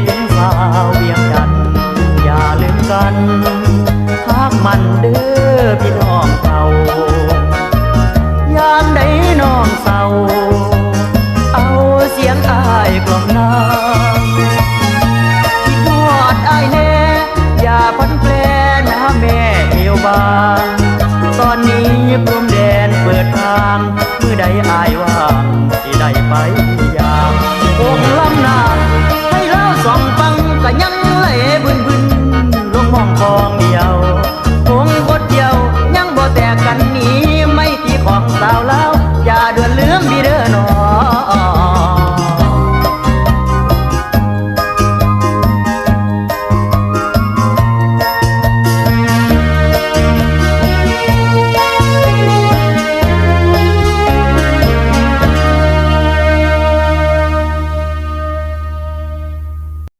ถึงสาวเวียงจันทน์อย่าลืมกันหากมันเด้อพี่น้องเก่ายามใดน้องเศร้าเอาเสียงอ้ายกล่อมน้ำคิดฮอดอ้ายแน่อย่าพันแปรนะแม่เอวบางตอนนี้พรมแดนเปิดทางเมื่อใดอ้ายว่างที่ได้ไปยามคงล